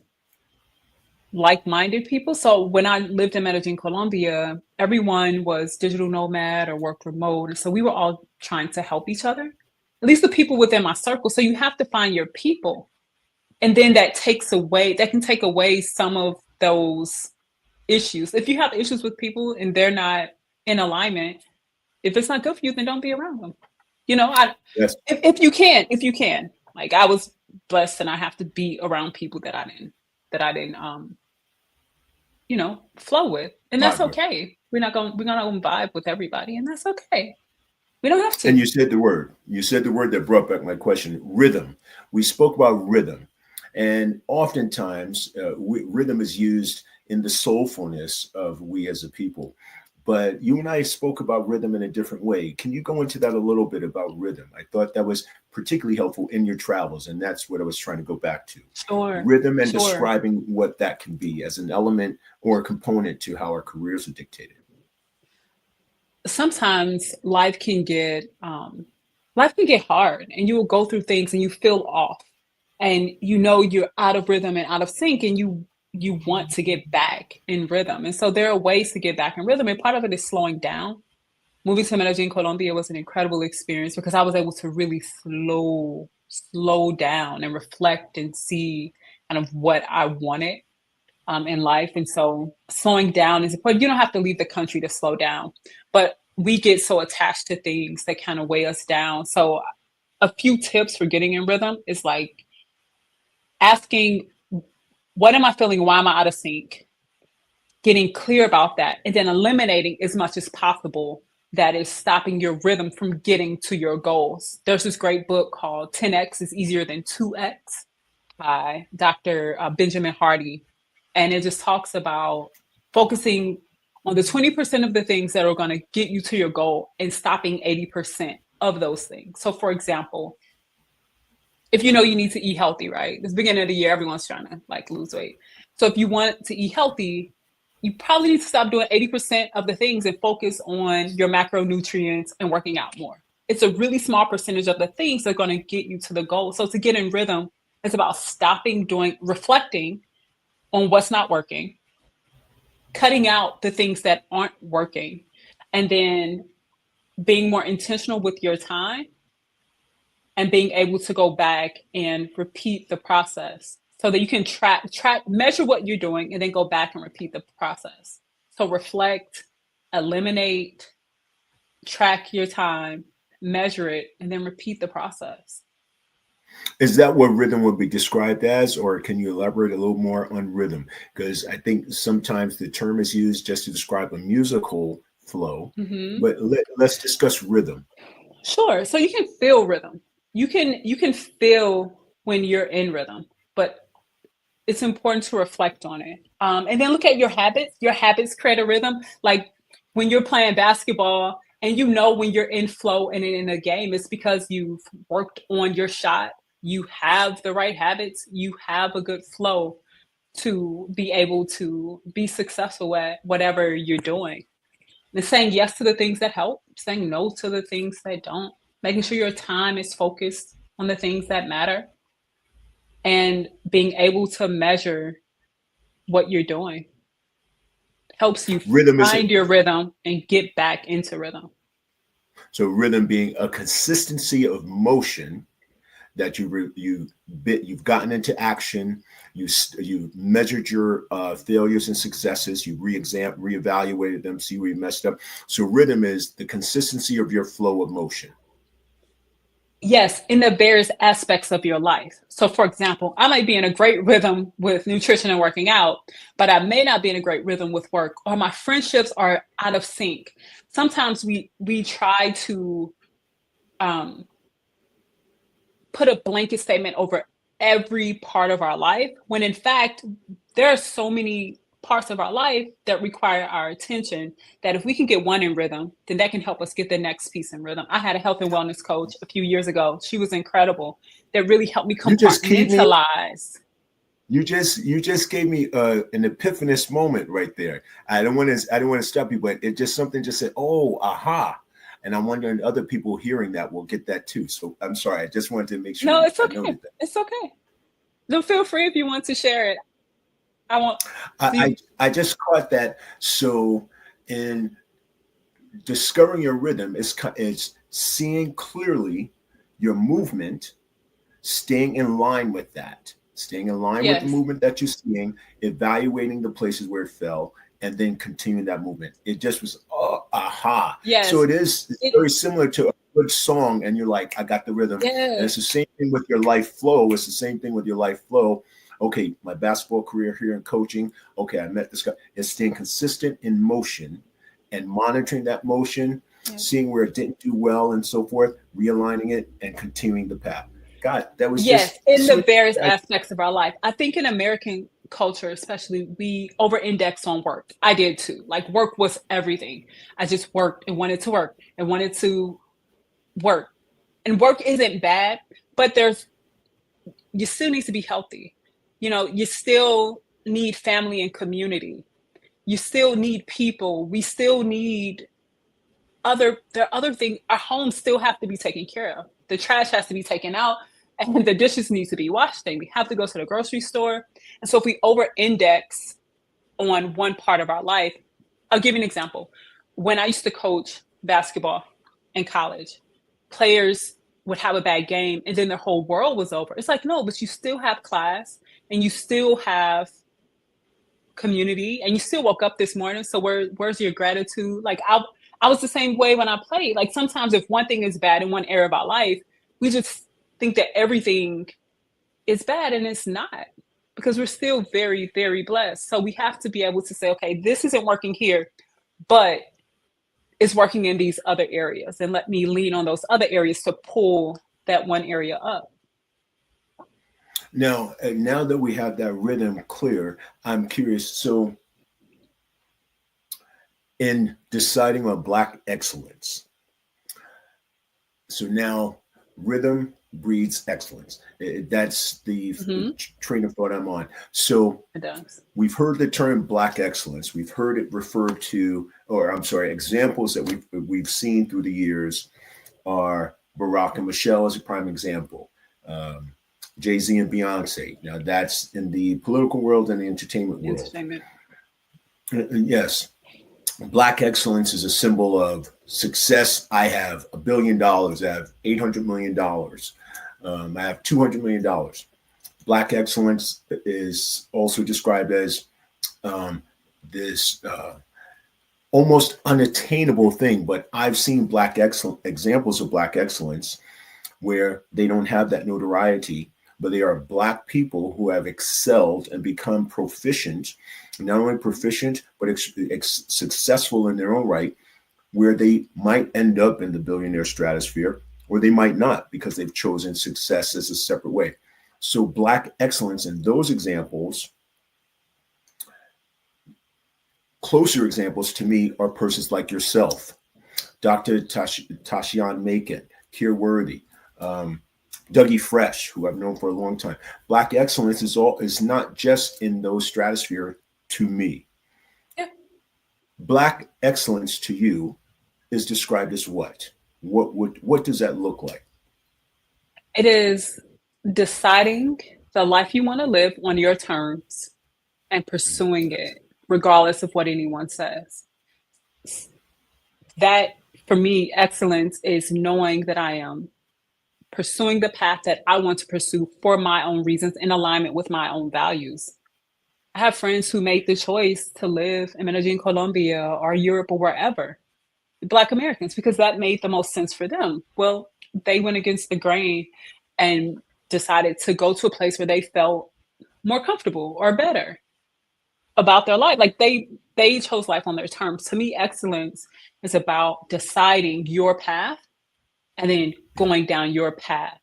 like-minded people. So when I lived in Medellin, Colombia, everyone was digital nomad or worked remote, and so we were all trying to help each other. At least the people within my circle. So you have to find your people. And then that can take away some of those issues. If you have issues with people and they're not in alignment, if it's not good for you, then don't be around them. You know, Yes. if you can. Like, I was blessed and I have to be around people that I didn't flow with. And that's Vibe with. okay. We're gonna vibe with everybody, and that's okay. We don't have And to. you said the word that brought back my question, rhythm. We spoke about rhythm. And oftentimes, rhythm is used in the soulfulness of we as a people. But you and I spoke about rhythm in a different way. Can you go into that a little bit about rhythm? I thought that was particularly helpful in your travels, and that's what I was trying to go back to. Sure. Rhythm and Sure. describing what that can be as an element or a component to how our careers are dictated. Sometimes life can get hard, and you will go through things and you feel off, and you're out of rhythm and out of sync, and you want to get back in rhythm. And so there are ways to get back in rhythm, and part of it is slowing down. Moving to Medellin, Colombia was an incredible experience because I was able to really slow down and reflect and see kind of what I wanted in life. And so slowing down is important. You don't have to leave the country to slow down, but we get so attached to things that kind of weigh us down. So a few tips for getting in rhythm is like asking, what am I feeling? Why am I out of sync? Getting clear about that, and then eliminating as much as possible that is stopping your rhythm from getting to your goals. There's this great book called 10X is Easier Than 2X by Dr. Benjamin Hardy. And it just talks about focusing on the 20% of the things that are going to get you to your goal and stopping 80% of those things. So, for example, if you know you need to eat healthy, right? It's the beginning of the year, everyone's trying to like lose weight. So if you want to eat healthy, you probably need to stop doing 80% of the things and focus on your macronutrients and working out more. It's a really small percentage of the things that are going to get you to the goal. So to get in rhythm, it's about stopping reflecting on what's not working, cutting out the things that aren't working, and then being more intentional with your time and being able to go back and repeat the process so that you can measure what you're doing and then go back and repeat the process. So reflect, eliminate, track your time, measure it, and then repeat the process. Is that what rhythm would be described as, or can you elaborate a little more on rhythm? Because I think sometimes the term is used just to describe a musical flow, Mm-hmm. but let's discuss rhythm. Sure. So you can feel rhythm. You can feel when you're in rhythm, but it's important to reflect on it. And then look at your habits. Your habits create a rhythm. Like when you're playing basketball and when you're in flow and in a game, it's because you've worked on your shot. You have the right habits. You have a good flow to be able to be successful at whatever you're doing. And saying yes to the things that help, saying no to the things that don't, making sure your time is focused on the things that matter, and being able to measure what you're doing helps you Rhythm is find your rhythm and get back into rhythm. so rhythm being a consistency of motion that you've gotten into action. You measured your failures and successes. You reevaluated them, see where you messed up. So rhythm is the consistency of your flow of motion. Yes, in the various aspects of your life. So, for example, I might be in a great rhythm with nutrition and working out, but I may not be in a great rhythm with work, or my friendships are out of sync. Sometimes we try to um, put a blanket statement over every part of our life, when in fact, there are so many parts of our life that require our attention, that if we can get one in rhythm, then that can help us get the next piece in rhythm. I had a health and wellness coach a few years ago. She was incredible. That really helped me You just keep me. compartmentalize. You just gave me an epiphanous moment right there. I don't want to stop you, but it just something just said, "Oh, aha." And I'm wondering other people hearing that will get that too. So I'm sorry. I just wanted to make sure No, it's I okay. noted that. It's okay. No, feel free if you want to share it. I want I, you. I just caught that. So in discovering your rhythm is seeing clearly your movement, staying in line with that, staying in line with the Yes. movement that you're seeing, evaluating the places where it fell, and then continuing that movement. It just was, oh, aha. So Yes. it's It, very similar to a good song, and you're like, I got the rhythm. And yeah. it's the same thing with your life flow. It's the same thing with your life flow. Okay, my basketball career here in coaching. Okay, I met this guy. It's staying consistent in motion and monitoring that motion, Yeah. seeing where it didn't do well and so forth, realigning it and continuing the path. God, that was Yes, just in the so. various aspects of our life. I think in American culture, especially, we over index on work. I did too. Like, work was everything. I just worked and wanted to work and wanted to work. And work isn't bad, but you still need to be healthy. You still need family and community. You still need people. We still need there are other things. Our homes still have to be taken care of. The trash has to be taken out, and the dishes need to be washed, and we have to go to the grocery store. And so if we over index on one part of our life, I'll give you an example. When I used to coach basketball in college, players would have a bad game and then their whole world was over. It's like, no, but you still have class and you still have community and you still woke up this morning. So where's your gratitude? Like, I was the same way when I played. Like, sometimes if one thing is bad in one area of our life, we just think that everything is bad, and it's not, because we're still very, very blessed. So we have to be able to say, okay, this isn't working here, but it's working in these other areas, and let me lean on those other areas to pull that one area up. Now that we have that rhythm clear, I'm curious. So, in deciding on Black excellence, so now rhythm breeds excellence. That's the Mm-hmm. train of thought I'm on. So, It does. we've heard the term Black excellence. We've heard it referred to, or I'm sorry, examples that we've seen through the years are Barack and Michelle as a prime example. Jay-Z and Beyonce. Now that's in the political world and the entertainment world. Entertainment. Yes. Black excellence is a symbol of success. I have $1 billion. I have $800 million. I have $200 million. Black excellence is also described as this almost unattainable thing, but I've seen examples of Black excellence where they don't have that notoriety, but they are Black people who have excelled and become proficient, not only proficient, but successful in their own right, where they might end up in the billionaire stratosphere, or they might not because they've chosen success as a separate way. So Black excellence in those examples, closer examples to me are persons like yourself, Dr. Tashian Macon, Kier Worthy, Dougie Fresh, who I've known for a long time. Black excellence is not just in those stratosphere to me. Yeah. Black excellence to you is described as what? What does that look like? It is deciding the life you want to live on your terms and pursuing it, regardless of what anyone says. That, for me, excellence is knowing that I am pursuing the path that I want to pursue for my own reasons in alignment with my own values. I have friends who made the choice to live in Medellin, Colombia, or Europe, or wherever, Black Americans, because that made the most sense for them. Well, they went against the grain and decided to go to a place where they felt more comfortable or better about their life. Like, they chose life on their terms. To me, excellence is about deciding your path and then going down your path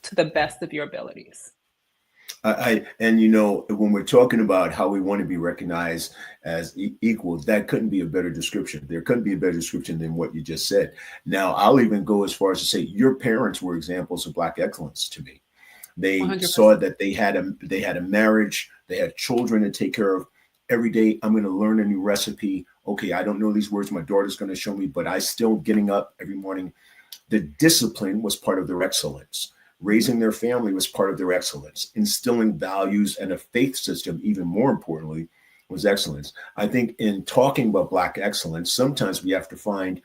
to the best of your abilities. And when we're talking about how we want to be recognized as equals, that couldn't be a better description. There couldn't be a better description than what you just said. Now, I'll even go as far as to say your parents were examples of Black excellence to me. They 100%. saw that they had a marriage, they had children to take care of. Every day, I'm going to learn a new recipe. Okay, I don't know these words. My daughter's going to show me, but I still getting up every morning. The discipline was part of their excellence. Raising their family was part of their excellence. Instilling values and a faith system, even more importantly, was excellence. I think in talking about Black excellence, sometimes we have to find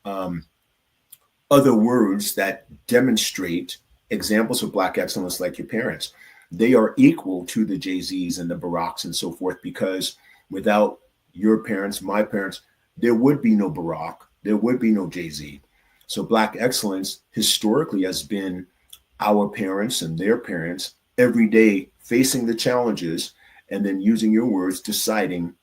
other words that demonstrate examples of Black excellence, like your parents. they are equal to the Jay-Z's and the Baracks and so forth, because without your parents, my parents, there would be no Barack, there would be no Jay-Z. So Black excellence historically has been our parents and their parents every day facing the challenges and then using your words, deciding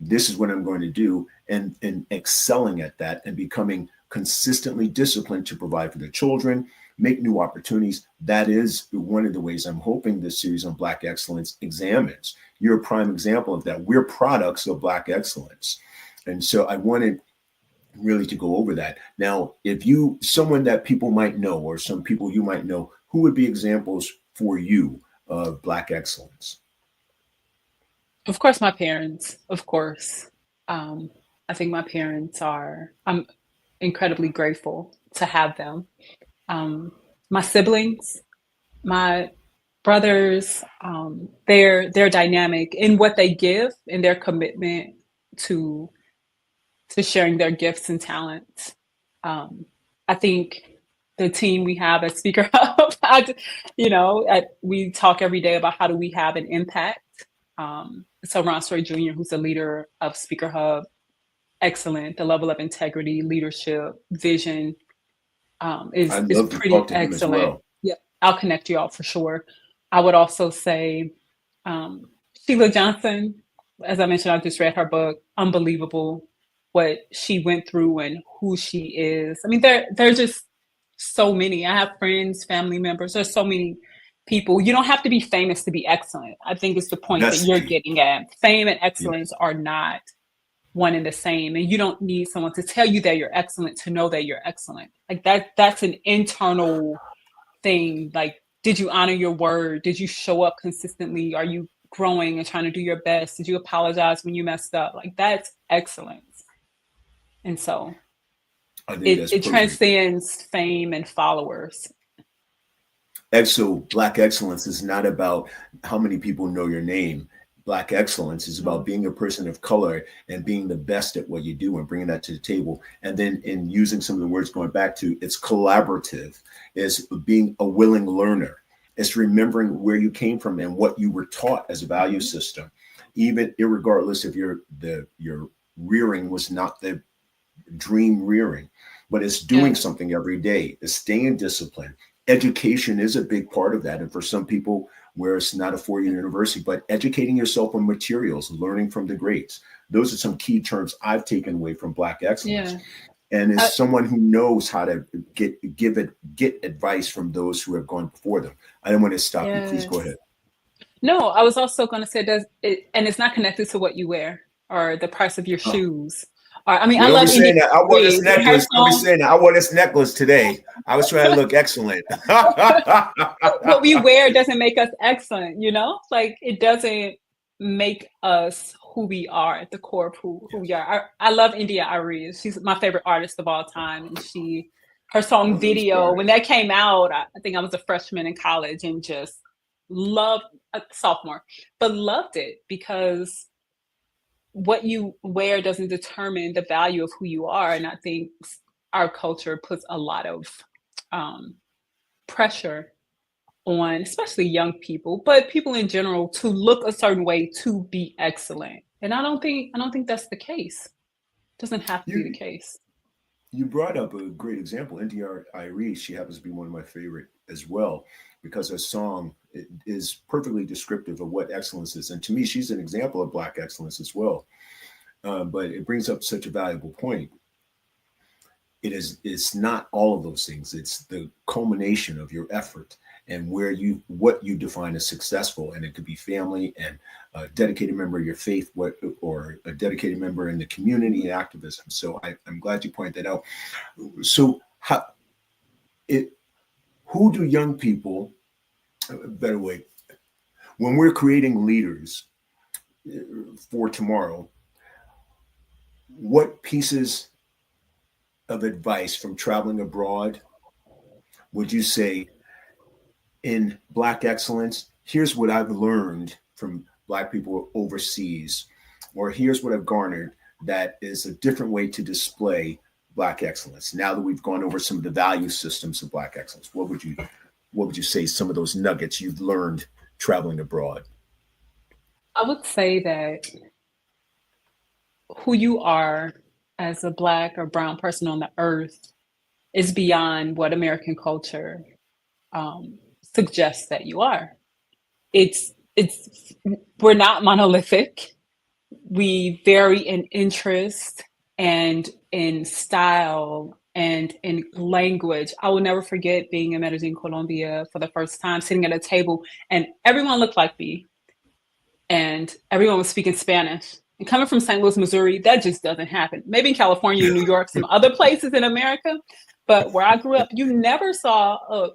this is what I'm going to do, and excelling at that and becoming consistently disciplined to provide for their children, make new opportunities. That is one of the ways I'm hoping this series on Black excellence examines. You're a prime example of that. We're products of Black excellence. And so I wanted really to go over that. Now, if you, someone that people might know, or some people you might know, who would be examples for you of Black excellence? Of course, my parents, of course. I think my parents are, I'm incredibly grateful to have them. My siblings, my brothers, they're dynamic in what they give and their commitment to sharing their gifts and talents. I think the team we have at Speaker Hub, we talk every day about how do we have an impact. So Ron Story Jr., who's the leader of Speaker Hub, excellent. The level of integrity, leadership, vision is pretty excellent. Well. Yeah, I'll connect you all for sure. I would also say Sheila Johnson, as I mentioned, I just read her book, unbelievable what she went through and who she is. I mean, there's just so many. I have friends, family members. There's so many people. You don't have to be famous to be excellent. I think it's the point that you're getting at. Fame and excellence are not one and the same. And you don't need someone to tell you that you're excellent to know that you're excellent. Like that's an internal thing. Like, did you honor your word? Did you show up consistently? Are you growing and trying to do your best? Did you apologize when you messed up? Like, that's excellence. And so it transcends fame and followers. And so Black excellence is not about how many people know your name. Black excellence is about being a person of color and being the best at what you do and bringing that to the table. And then in using some of the words going back to, it's collaborative, it's being a willing learner. It's remembering where you came from and what you were taught as a value system, even irregardless if your rearing was not the dream rearing, but it's doing something every day. It's staying disciplined. Education is a big part of that. And for some people, where it's not a four-year university, but educating yourself on materials, learning from the greats. Those are some key terms I've taken away from Black excellence. Yeah. And as someone who knows how to get advice from those who have gone before them. I don't want to stop you. Please go ahead. No, I was also going to say, and it's not connected to what you wear or the price of your shoes. I mean, I love saying that. I wore this necklace. I'll be saying that. I wore this necklace today. I was trying to look excellent. What we wear doesn't make us excellent, like it doesn't make us who we are at the core of who we are. I love India Arie. She's my favorite artist of all time. And her song Video, when that came out, I think I was a freshman in college and just loved, sophomore, but loved it because what you wear doesn't determine the value of who you are. And I think our culture puts a lot of pressure on, especially young people, but people in general, to look a certain way to be excellent. And I don't think that's the case. It doesn't have to be the case. You brought up a great example. India Arie, she happens to be one of my favorite as well, because her song is perfectly descriptive of what excellence is. And to me, she's an example of Black excellence as well. But it brings up such a valuable point. It's not all of those things. It's the culmination of your effort and what you define as successful. And it could be family and a dedicated member of your faith, or a dedicated member in the community and activism. So I'm glad you pointed that out. So who do young people, better way, when we're creating leaders for tomorrow, what pieces of advice from traveling abroad would you say in Black excellence? Here's what I've learned from Black people overseas, or here's what I've garnered that is a different way to display Black excellence. Now that we've gone over some of the value systems of Black excellence, what would you say some of those nuggets you've learned traveling abroad? I would say that who you are as a Black or brown person on the earth is beyond what American culture suggests that you are. It's we're not monolithic. We vary in interest and in style and in language. I will never forget being in Medellin, Colombia for the first time, sitting at a table, and everyone looked like me, and everyone was speaking Spanish. And coming from St. Louis, Missouri, that just doesn't happen. Maybe in California, New York, some other places in America, but where I grew up, you never saw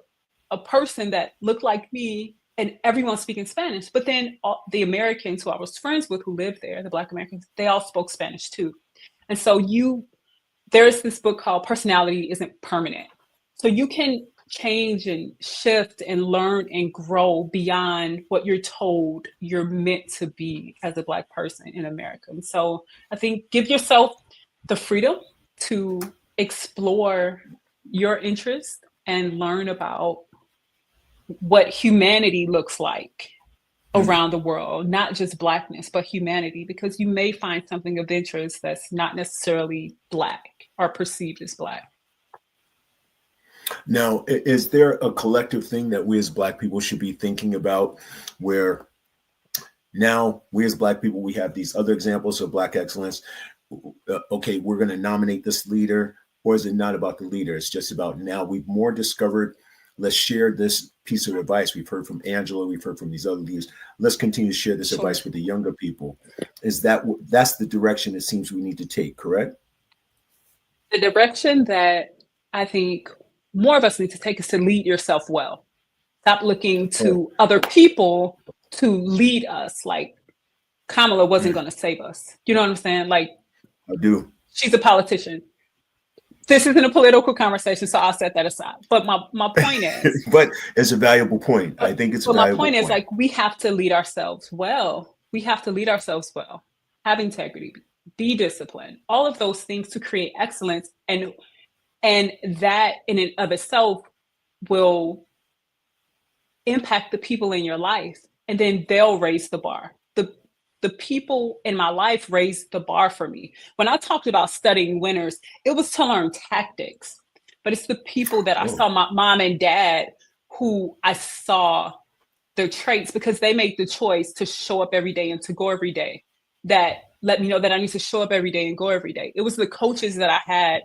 a person that looked like me and everyone speaking Spanish. But then the Americans who I was friends with who lived there, the Black Americans, they all spoke Spanish too. And so there's this book called Personality Isn't Permanent. So you can change and shift and learn and grow beyond what you're told you're meant to be as a Black person in America. And so I think give yourself the freedom to explore your interests and learn about what humanity looks like around the world, not just Blackness, but humanity, because you may find something of interest that's not necessarily Black or perceived as Black. Now, is there a collective thing that we as Black people should be thinking about where now we as Black people, we have these other examples of Black excellence? Okay, we're going to nominate this leader, or is it not about the leader? It's just about now we've more discovered. Let's share this piece of advice. We've heard from Angela. We've heard from these other leaders. Let's continue to share this advice with the younger people. That's the direction it seems we need to take, correct? The direction that I think more of us need to take is to lead yourself well. Stop looking to other people to lead us. Like Kamala wasn't going to save us. You know what I'm saying? Like, I do. She's a politician. This isn't a political conversation, so I'll set that aside. But my point is, but it's a valuable point. I think it's a valuable point. My point is, like, we have to lead ourselves well. We have to lead ourselves well. Have integrity, be disciplined, all of those things to create excellence, and that in and of itself will impact the people in your life, and then they'll raise the bar. The people in my life raised the bar for me. When I talked about studying winners, it was to learn tactics, but it's the people that I saw, my mom and dad, who I saw their traits because they made the choice to show up every day and to go every day, that let me know that I need to show up every day and go every day. It was the coaches that I had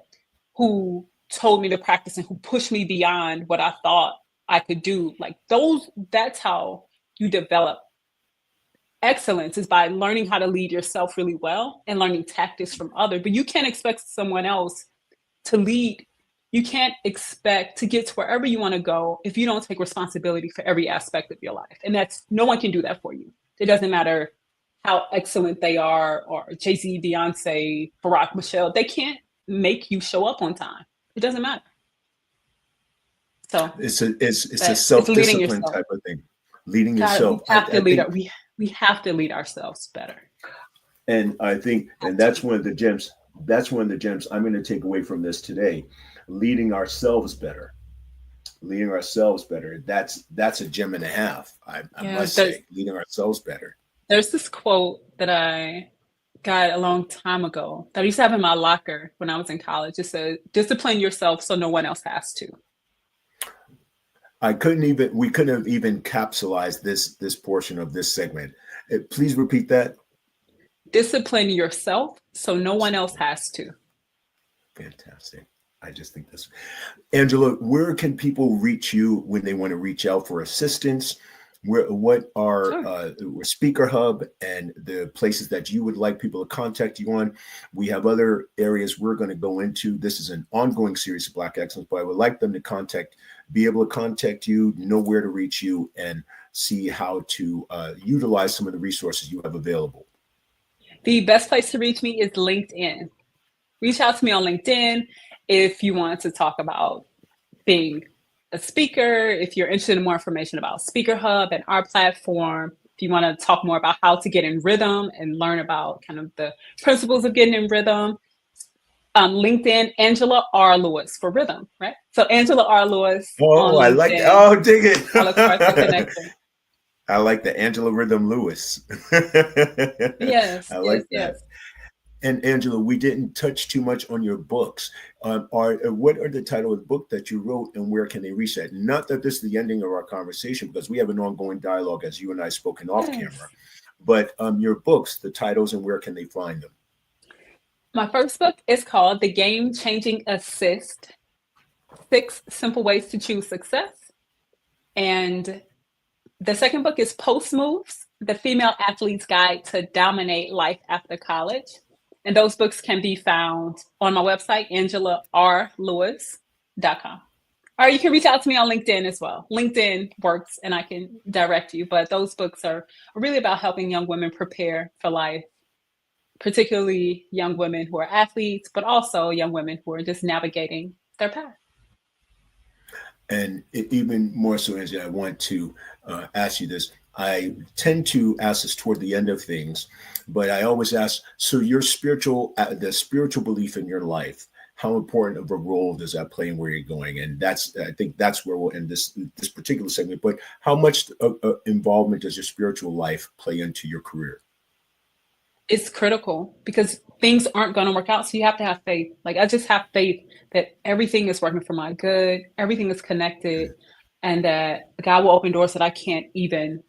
who told me to practice and who pushed me beyond what I thought I could do. Like that's how you develop excellence, is by learning how to lead yourself really well and learning tactics from others. But you can't expect someone else to lead. You can't expect to get to wherever you want to go if you don't take responsibility for every aspect of your life. And no one can do that for you. It doesn't matter how excellent they are, or Jay-Z, Beyonce, Barack, Michelle, they can't make you show up on time. It doesn't matter. So it's a self-discipline type of thing. Leading yourself. We have to lead ourselves better. And I think, and that's one of the gems. That's one of the gems I'm going to take away from this today. Leading ourselves better. Leading ourselves better. That's a gem and a half. I must say, leading ourselves better. There's this quote that I got a long time ago that I used to have in my locker when I was in college. It said, "Discipline yourself so no one else has to." We couldn't have even capsulized this portion of this segment. Please repeat that. Discipline yourself so no one else has to. Fantastic. I just think this. Angela, where can people reach you when they want to reach out for assistance? What are Speaker Hub and the places that you would like people to contact you on? We have other areas we're going to go into. This is an ongoing series of Black Excellence, but I would like them to be able to contact you, know where to reach you, and see how to utilize some of the resources you have available. The best place to reach me is LinkedIn. Reach out to me on LinkedIn if you want to talk about being a speaker, if you're interested in more information about Speaker Hub and our platform, if you want to talk more about how to get in rhythm and learn about kind of the principles of getting in rhythm. LinkedIn, Angela R. Lewis for rhythm, right? So Angela R. Lewis. Oh, I like it. Oh, dig it. I look forward to connecting. I like the Angela Rhythm Lewis. Yes, I yes, like that. yes. And Angela, we didn't touch too much on your books. Are what are the title of the book that you wrote, and where can they reach that? Not that this is the ending of our conversation, because we have an ongoing dialogue as you and I spoken off camera. Yes. But your books, the titles, and where can they find them? My first book is called The Game Changing Assist: 6 Simple Ways to Choose Success. And the second book is Post Moves: The Female Athlete's Guide to Dominate Life After College. And those books can be found on my website, angelarlewis.com. Or you can reach out to me on LinkedIn as well. LinkedIn works and I can direct you, but those books are really about helping young women prepare for life, particularly young women who are athletes, but also young women who are just navigating their path. And even more so, Angela, I want to ask you this. I tend to ask this toward the end of things, but I always ask, so your the spiritual belief in your life, how important of a role does that play in where you're going? And I think that's where we'll end this particular segment. But how much involvement does your spiritual life play into your career? It's critical because things aren't going to work out. So you have to have faith. Like, I just have faith that everything is working for my good, everything is connected, and that God will open doors that I can't even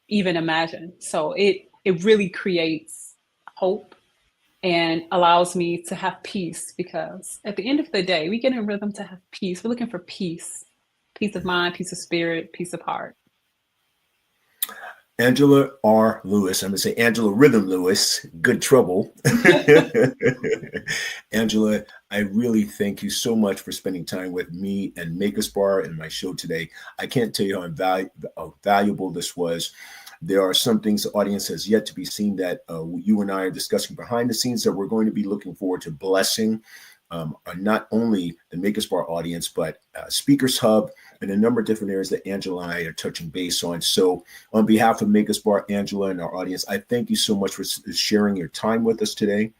imagine. So it really creates hope and allows me to have peace, because at the end of the day, we get in rhythm to have peace. We're looking for peace of mind, peace of spirit, peace of heart. Angela R. Lewis. I'm going to say Angela Rhythm Lewis. Good trouble. Angela, I really thank you so much for spending time with me and Maker's Bar and my show today. I can't tell you how valuable this was. There are some things the audience has yet to be seen that you and I are discussing behind the scenes that we're going to be looking forward to blessing not only the Maker's Bar audience, but Speakers Hub and a number of different areas that Angela and I are touching base on. So on behalf of Maker's Bar, Angela, and our audience, I thank you so much for sharing your time with us today.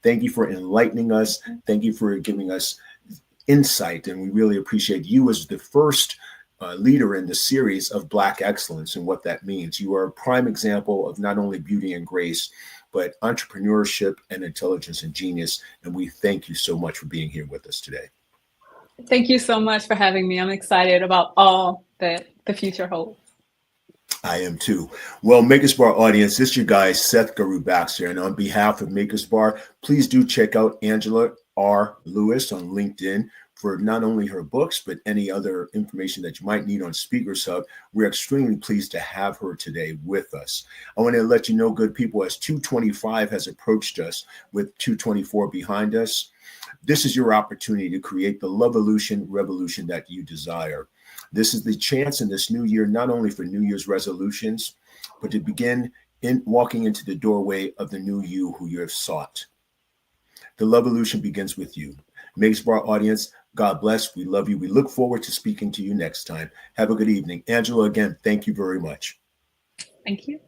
Thank you for enlightening us. Thank you for giving us insight. And we really appreciate you as the first leader in the series of Black excellence and what that means. You are a prime example of not only beauty and grace, but entrepreneurship and intelligence and genius. And we thank you so much for being here with us today. Thank you so much for having me. I'm excited about all that the future holds. I am too. Well, Maker's Bar audience, this is your guy, Seth Guru Baxter. And on behalf of Maker's Bar, please do check out Angela R. Lewis on LinkedIn for not only her books, but any other information that you might need on Speakers Hub. We're extremely pleased to have her today with us. I want to let you know, good people, as 225 has approached us with 224 behind us, this is your opportunity to create the love-olution revolution that you desire. This is the chance in this new year, not only for New Year's resolutions, but to begin walking into the doorway of the new you who you have sought. The love-olution begins with you. Maker's Bar audience, God bless. We love you. We look forward to speaking to you next time. Have a good evening. Angela, again, thank you very much. Thank you.